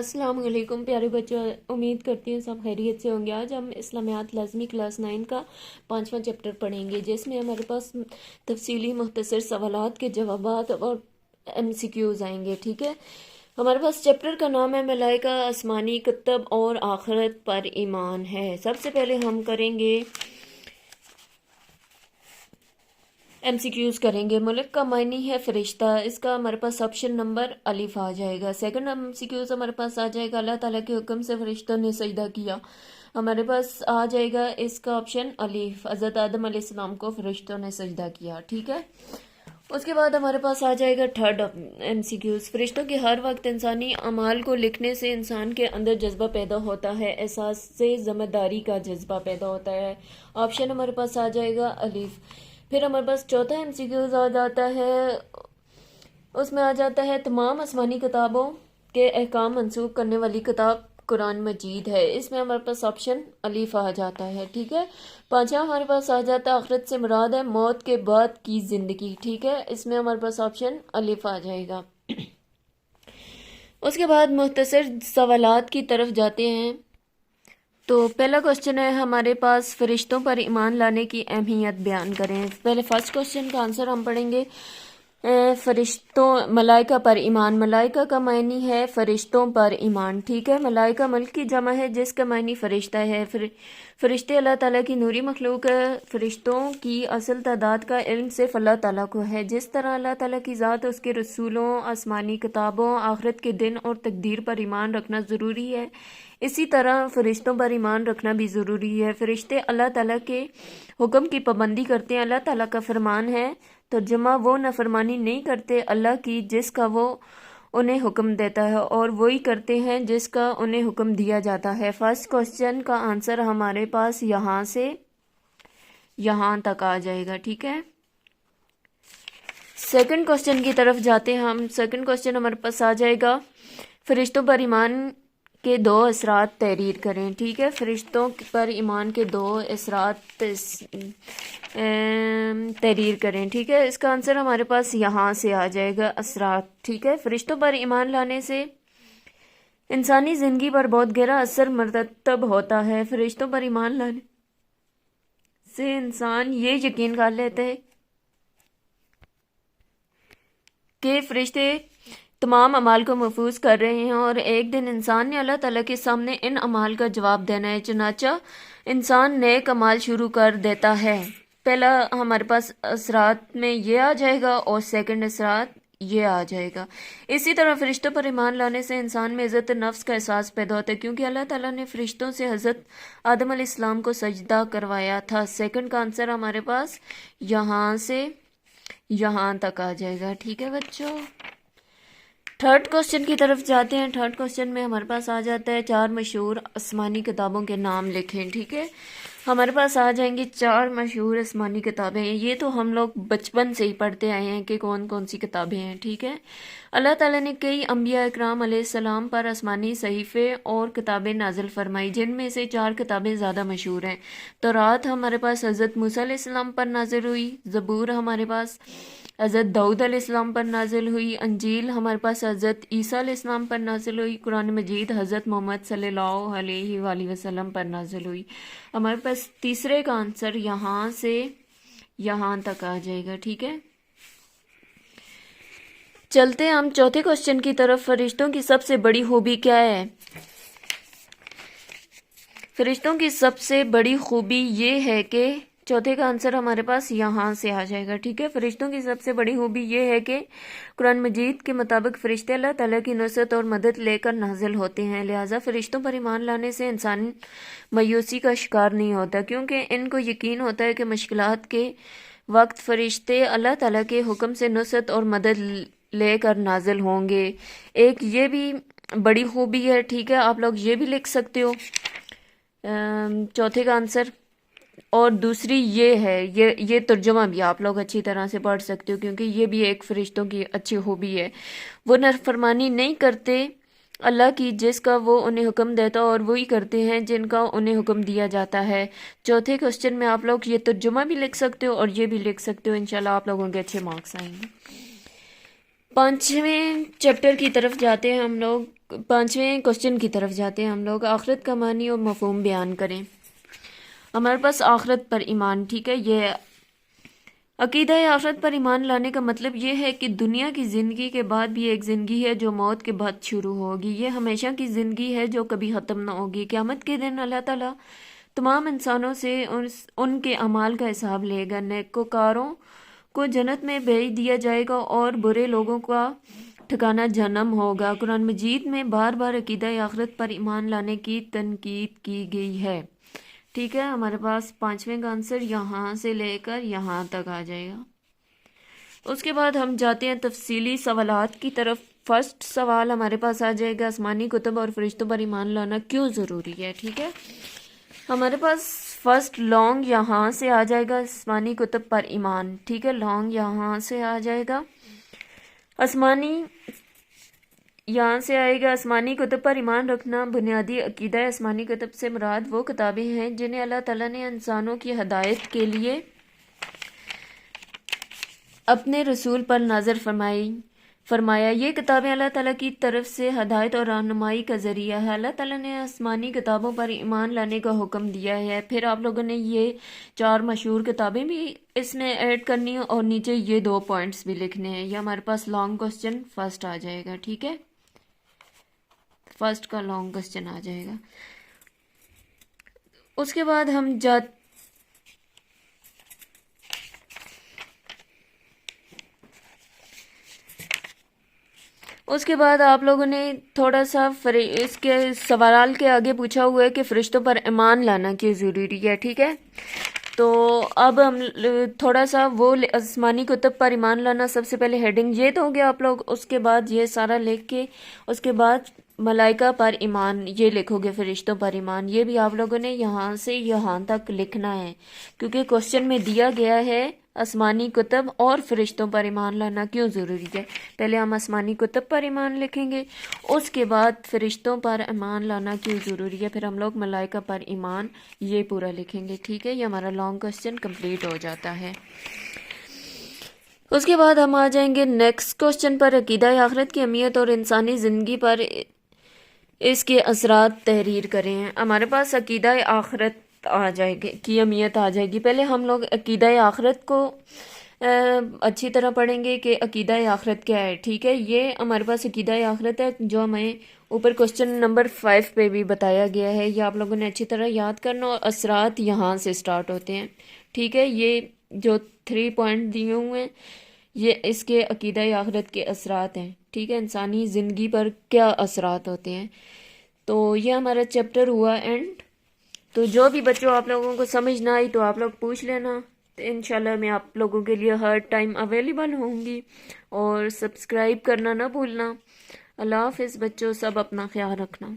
अस्सलाम वालेकुम प्यारे बच्चों, उम्मीद करती हूँ सब खैरियत से होंगे। आज हम इस्लामियात लाज़मी क्लास 9 का 5वां चैप्टर पढ़ेंगे, जिसमें हमारे पास तफसीली मुख्तसर सवालात के जवाबात और MCQs आएंगे। ठीक है, हमारे पास चैप्टर का नाम है मलाइका, आसमानी कुतब और आखिरत पर ईमान है। सबसे पहले हम करेंगे MCQs करेंगे। मलक का मायनी है फरिश्ता, इसका हमारे पास ऑप्शन नंबर अलिफ आ जाएगा। सेकंड MCQs हमारे पास आ जाएगा अल्लाह ताला के हुक्म से फरिश्तों ने सजदा किया, हमारे पास आ जाएगा इसका ऑप्शन अलिफ, हज़रत आदम अलैहिस्सलाम को फरिश्तों ने सजदा किया। ठीक है, उसके बाद हमारे पास आ जाएगा थर्ड MCQs। फरिश्तों के हर वक्त इंसानी अमाल को लिखने से इंसान के अंदर जज्बा पैदा होता है, एहसास से ज़िम्मेदारी का जज्बा पैदा होता है। ऑप्शन हमारे पास आ जाएगा अलिफ। फिर हमारे पास चौथा MCQs आ जाता है, उसमें आ जाता है तमाम आसमानी किताबों के अहकाम मंसूख करने वाली किताब कुरान मजीद है, इसमें हमारे पास ऑप्शन अलीफ आ जाता है। ठीक है, पांचवा हमारे पास आ जाता है आखिरत से मुराद है मौत के बाद की जिंदगी। ठीक है, इसमें हमारे पास ऑप्शन अलीफ आ जाएगा। उसके बाद मुख्तसर सवालात की तरफ जाते हैं। तो पहला क्वेश्चन है हमारे पास, फरिश्तों पर ईमान लाने की अहमियत बयान करें। पहले फर्स्ट क्वेश्चन का आंसर हम पढ़ेंगे। फरिश्तों, मलाइका पर ईमान। मलाइका का मायनी है फरिश्तों पर ईमान। ठीक है, मलाइका मल्क की जमा है जिसका मायनी फरिश्ता है। फरिश्ते अल्लाह ताला की नूरी मखलूक है। फरिश्तों की असल तादाद का इल्म सिर्फ अल्लाह ताला को है। जिस तरह अल्लाह ताला की ज़ात, उसके रसूलों, आसमानी किताबों, आखिरत के दिन और तकदीर पर ईमान रखना ज़रूरी है, इसी तरह फरिश्तों पर ईमान रखना भी ज़रूरी है। फरिश्ते अल्लाह ताला के हुक्म की पाबंदी करते हैं। अल्लाह ताला का फरमान है तर्जुमा, वो नफरमानी नहीं करते अल्लाह की जिसका वो उन्हें हुक्म देता है, और वही करते हैं जिसका उन्हें हुक्म दिया जाता है। फर्स्ट क्वेश्चन का आंसर हमारे पास यहाँ से यहाँ तक आ जाएगा। ठीक है, सेकंड क्वेश्चन की तरफ जाते हैं हम। सेकंड क्वेश्चन हमारे पास आ जाएगा, फरिश्तों पर ईमान के दो असरात तहरीर करें। ठीक है, फरिश्तों पर ईमान के दो असरात तहरीर करें। ठीक है, इसका आंसर हमारे पास यहाँ से आ जाएगा असरात। ठीक है, फरिश्तों पर ईमान लाने से इंसानी ज़िंदगी पर बहुत गहरा असर मरतब होता है। फरिश्तों पर ईमान लाने से इंसान ये यकीन कर लेता है कि फरिश्ते तमाम अमाल को महफूज कर रहे हैं, और एक दिन इंसान ने अल्लाह ताला के सामने इन अमाल का जवाब देना है। चनाचा इंसान नेक अमाल शुरू कर देता है। पहला हमारे पास असरात में ये आ जाएगा और सेकंड असरात ये आ जाएगा। इसी तरह फरिश्तों पर ईमान लाने से इंसान में इज़्ज़त नफ्स का एहसास पैदा होता है, क्योंकि अल्लाह ताला ने फरिश्तों से हज़रत आदम अलैहिस्सलाम को सजदा करवाया था। सेकंड का आंसर हमारे पास यहाँ से यहाँ तक आ जाएगा। ठीक है बच्चों, थर्ड क्वेश्चन की तरफ जाते हैं। थर्ड क्वेश्चन में हमारे पास आ जाता है 4 मशहूर आसमानी किताबों के नाम लिखें। ठीक है, हमारे पास आ जाएंगी 4 मशहूर आसमानी किताबें। ये तो हम लोग बचपन से ही पढ़ते आए हैं कि कौन कौन सी किताबें हैं। ठीक है, अल्लाह ताला ने कई अंबिया इकराम अलैहिस्सलाम पर आसमानी सहीफ़े और किताबें नाजिल फरमाई, जिनमें से 4 किताबें ज़्यादा मशहूर हैं। तौरात हमारे पास हज़रत मूसा अलैहिस्सलाम पर नाजिल हुई। ज़बूर हमारे पास हज़रत दाऊद अलैहिस्सलाम पर नाजिल हुई। अंजील हमारे पास हज़रत ईसा अलैहिस्सलाम पर नाजिल हुई। कुरान मजीद हज़रत मोहम्मद सल्लल्लाहु अलैहि वसल्लम पर नाजिल हुई। हमारे पास तीसरे का आंसर यहाँ से यहाँ तक आ जाएगा। ठीक है, चलते हैं हम चौथे क्वेश्चन की तरफ। फरिश्तों की सबसे बड़ी खूबी क्या है? फरिश्तों की सबसे बड़ी खूबी ये है कि चौथे का आंसर हमारे पास यहाँ से आ जाएगा। ठीक है, फरिश्तों की सबसे बड़ी खूबी ये है कि कुरान मजीद के मुताबिक फरिश्ते अल्लाह ताला की नुसरत और मदद लेकर नाजिल होते हैं। लिहाजा फरिश्तों पर ईमान लाने से इंसान मायूसी का शिकार नहीं होता, क्योंकि इनको यकीन होता है कि मुश्किलात के वक्त फरिश्ते अल्लाह ताला के हुक्म से नुसरत और मदद लेकर नाजिल होंगे। एक ये भी बड़ी खूबी है। ठीक है, आप लोग ये भी लिख सकते हो चौथे का आंसर, और दूसरी ये है, ये तर्जुमा भी आप लोग अच्छी तरह से पढ़ सकते हो, क्योंकि ये भी एक फरिश्तों की अच्छी खूबी है। वो नफरमानी नहीं करते अल्लाह की जिसका वो उन्हें हुक्म देता, और वही करते हैं जिनका उन्हें हुक्म दिया जाता है। चौथे क्वेश्चन में आप लोग ये तर्जुमा भी लिख सकते हो और ये भी लिख सकते हो। इंशाल्लाह आप लोगों के अच्छे मार्क्स आएंगे। 5ویں چیپٹر کی طرف جاتے ہیں ہم لوگ، 5ویں کوشچن کی طرف جاتے ہیں ہم لوگ۔ آخرت کا معنی اور مفہوم بیان کریں۔ ہمارے پاس آخرت پر ایمان، ٹھیک ہے، یہ عقیدہ آخرت پر ایمان لانے کا مطلب یہ ہے کہ دنیا کی زندگی کے بعد بھی ایک زندگی ہے جو موت کے بعد شروع ہوگی۔ یہ ہمیشہ کی زندگی ہے جو کبھی ختم نہ ہوگی۔ قیامت کے دن اللہ تعالیٰ تمام انسانوں سے ان کے اعمال کا حساب لے گا۔ نیکوکاروں کو جنت میں بھیج دیا جائے گا اور برے لوگوں کا ٹھکانہ جہنم ہوگا۔ قرآن مجید میں بار بار عقیدہ آخرت پر ایمان لانے کی تنقید کی گئی ہے، ٹھیک ہے۔ ہمارے پاس 5ویں کا آنسر یہاں سے لے کر یہاں تک آ جائے گا۔ اس کے بعد ہم جاتے ہیں تفصیلی سوالات کی طرف۔ فرسٹ سوال ہمارے پاس آ جائے گا، آسمانی کتب اور فرشتوں پر ایمان لانا کیوں ضروری ہے، ٹھیک ہے۔ ہمارے پاس فرسٹ لانگ یہاں سے آ جائے گا، آسمانی کتب پر ایمان، ٹھیک ہے، لانگ یہاں سے آ جائے گا، آسمانی یہاں سے آئے گا۔ آسمانی کتب پر ایمان رکھنا بنیادی عقیدہ ہے۔ آسمانی کتب سے مراد وہ کتابیں ہیں جنہیں اللہ تعالیٰ نے انسانوں کی ہدایت کے لیے اپنے رسول پر نازل فرمایا۔ یہ کتابیں اللہ تعالیٰ کی طرف سے ہدایت اور رہنمائی کا ذریعہ ہے۔ اللہ تعالیٰ نے آسمانی کتابوں پر ایمان لانے کا حکم دیا ہے۔ پھر آپ لوگوں نے یہ 4 مشہور کتابیں بھی اس میں ایڈ کرنی ہیں اور نیچے یہ 2 پوائنٹس بھی لکھنے ہیں۔ یہ ہمارے پاس لانگ کوسچن فرسٹ آ جائے گا، ٹھیک ہے، فرسٹ کا لانگ کوسچن آ جائے گا۔ اس کے بعد ہم اس کے بعد آپ لوگوں نے تھوڑا سا اس کے سوال کے آگے پوچھا ہوا ہے کہ فرشتوں پر ایمان لانا کیوں ضروری ہے، ٹھیک ہے۔ تو اب ہم تھوڑا سا وہ آسمانی کتب پر ایمان لانا، سب سے پہلے ہیڈنگ یہ تو ہو گیا آپ لوگ، اس کے بعد یہ سارا لکھ کے اس کے بعد ملائکہ پر ایمان یہ لکھو گے، فرشتوں پر ایمان، یہ بھی آپ لوگوں نے یہاں سے یہاں تک لکھنا ہے، کیونکہ کوشچن میں دیا گیا ہے آسمانی کتب اور فرشتوں پر ایمان لانا کیوں ضروری ہے۔ پہلے ہم آسمانی کتب پر ایمان لکھیں گے، اس کے بعد فرشتوں پر ایمان لانا کیوں ضروری ہے، پھر ہم لوگ ملائکہ پر ایمان یہ پورا لکھیں گے، ٹھیک ہے۔ یہ ہمارا لانگ کوسچن کمپلیٹ ہو جاتا ہے۔ اس کے بعد ہم آ جائیں گے نیکسٹ کوسچن پر، عقیدہ آخرت کی اہمیت اور انسانی زندگی پر اس کے اثرات تحریر کریں۔ ہمارے پاس عقیدہ آخرت آ جائے گی کی اہمیت آ جائے گی۔ پہلے ہم لوگ عقیدہ آخرت کو اچھی طرح پڑھیں گے کہ عقیدہ آخرت کیا ہے، ٹھیک ہے۔ یہ ہمارے پاس عقیدہ آخرت ہے جو ہمیں اوپر کوسچن نمبر 5 پہ بھی بتایا گیا ہے، یہ آپ لوگوں نے اچھی طرح یاد کرنا، اور اثرات یہاں سے سٹارٹ ہوتے ہیں، ٹھیک ہے۔ یہ جو 3 پوائنٹ دیے ہوئے ہیں یہ اس کے عقیدہ آخرت کے اثرات ہیں، ٹھیک ہے، انسانی زندگی پر کیا اثرات ہوتے ہیں۔ تو یہ ہمارا چیپٹر ہوا اینڈ۔ تو جو بھی بچوں آپ لوگوں کو سمجھ نہ آئی تو آپ لوگ پوچھ لینا، تو انشاءاللہ میں آپ لوگوں کے لیے ہر ٹائم اویلیبل ہوں گی، اور سبسکرائب کرنا نہ بھولنا۔ اللہ حافظ بچوں، سب اپنا خیال رکھنا۔